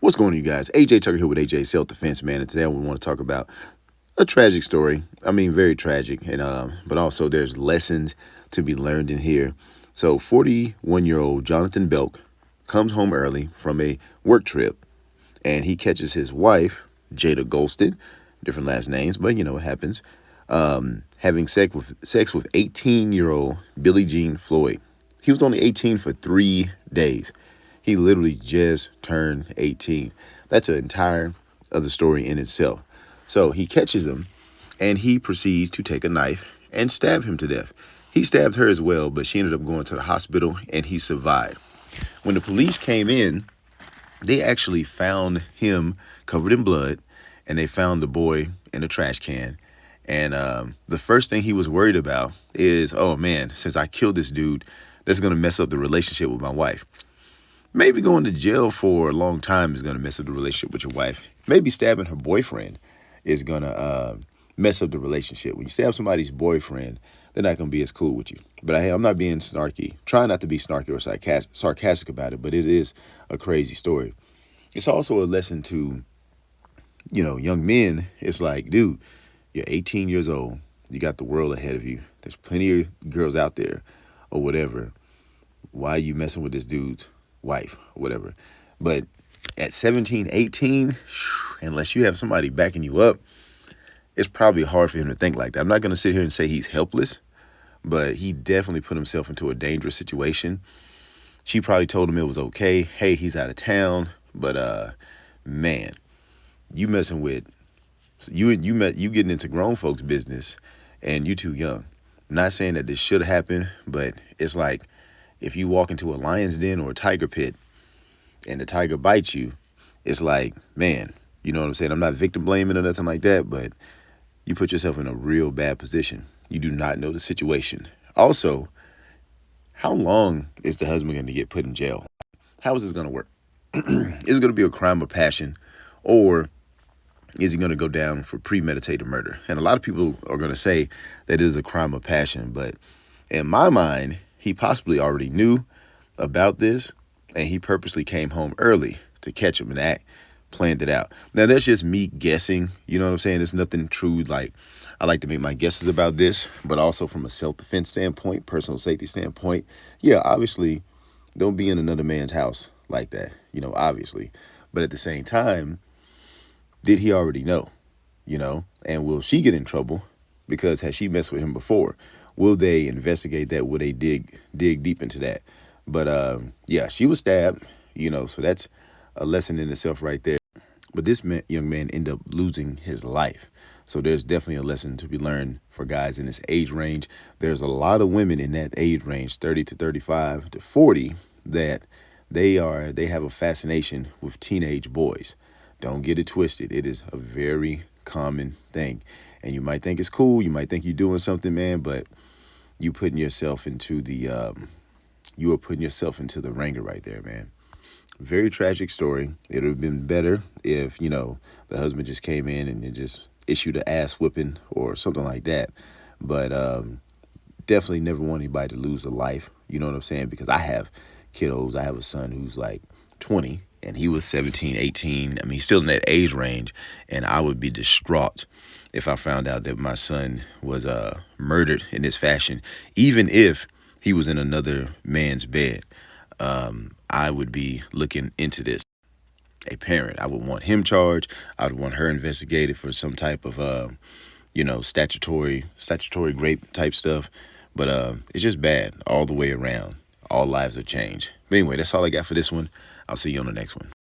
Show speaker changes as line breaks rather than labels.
What's going on, you guys? AJ Tucker here with AJ Self Defense, man. And today we want to talk about a tragic story. I mean, very tragic, and but also there's lessons to be learned in here. So, 41-year-old Jonathan Belk comes home early from a work trip, and he catches his wife, Jada Golston, different last names, but you know what happens, having sex with 18-year-old Billie Jean Floyd. He was only 18 for 3 days. He literally just turned 18. That's an entire other story in itself. So he catches him, and he proceeds to take a knife and stab him to death. He stabbed her as well, but she ended up going to the hospital, and he survived. When the police came in, they actually found him covered in blood, and they found the boy in a trash can. And the first thing he was worried about is, oh man, since I killed this dude, that's going to mess up the relationship with my wife. Maybe going to jail for a long time is going to mess up the relationship with your wife. Maybe stabbing her boyfriend is going to mess up the relationship. When you stab somebody's boyfriend, they're not going to be as cool with you. But hey, I'm not being snarky. Try not to be snarky or sarcastic about it, but it is a crazy story. It's also a lesson to, young men. It's like, dude, you're 18 years old. You got the world ahead of you. There's plenty of girls out there or whatever. Why are you messing with this dude's wife or whatever? But at 17, 18, unless you have somebody backing you up, it's probably hard for him to think like that. I'm not going to sit here and say he's helpless, but he definitely put himself into a dangerous situation. She probably told him it was okay. Hey, he's out of town. But man, you messing with you getting into grown folks' business, and you too young. Not saying that this should happen, but it's like if you walk into a lion's den or a tiger pit and the tiger bites you, it's like, man, you know what I'm saying? I'm not victim blaming or nothing like that, but you put yourself in a real bad position. You do not know the situation. Also, how long is the husband going to get put in jail? How is this going to work? Is it going to be a crime of passion, or is he going to go down for premeditated murder? And a lot of people are going to say that it is a crime of passion, but in my mind, he possibly already knew about this, and he purposely came home early to catch him, and that planned it out. Now, that's just me guessing. You know what I'm saying? It's nothing true. Like, I like to make my guesses about this, but also from a self-defense standpoint, personal safety standpoint. Yeah, obviously, don't be in another man's house like that, obviously. But at the same time, did he already know, And will she get in trouble because has she messed with him before? Will they investigate that? Will they dig deep into that? But yeah, she was stabbed, so that's a lesson in itself right there. But this young man ended up losing his life. So there's definitely a lesson to be learned for guys in this age range. There's a lot of women in that age range, 30 to 35 to 40, that they have a fascination with teenage boys. Don't get it twisted. It is a very common thing. And you might think it's cool. You might think you're doing something, man, but you are putting yourself into the ringer right there, man. Very tragic story. It would have been better if, the husband just came in and just issued an ass whipping or something like that. But definitely never want anybody to lose a life. You know what I'm saying? Because I have kiddos. I have a son who's like 20, and he was 17, 18. I mean, he's still in that age range, and I would be distraught if I found out that my son was murdered in this fashion, even if he was in another man's bed. I would be looking into this. A parent, I would want him charged. I would want her investigated for some type of, statutory rape type stuff. But it's just bad all the way around. All lives have changed. But anyway, that's all I got for this one. I'll see you on the next one.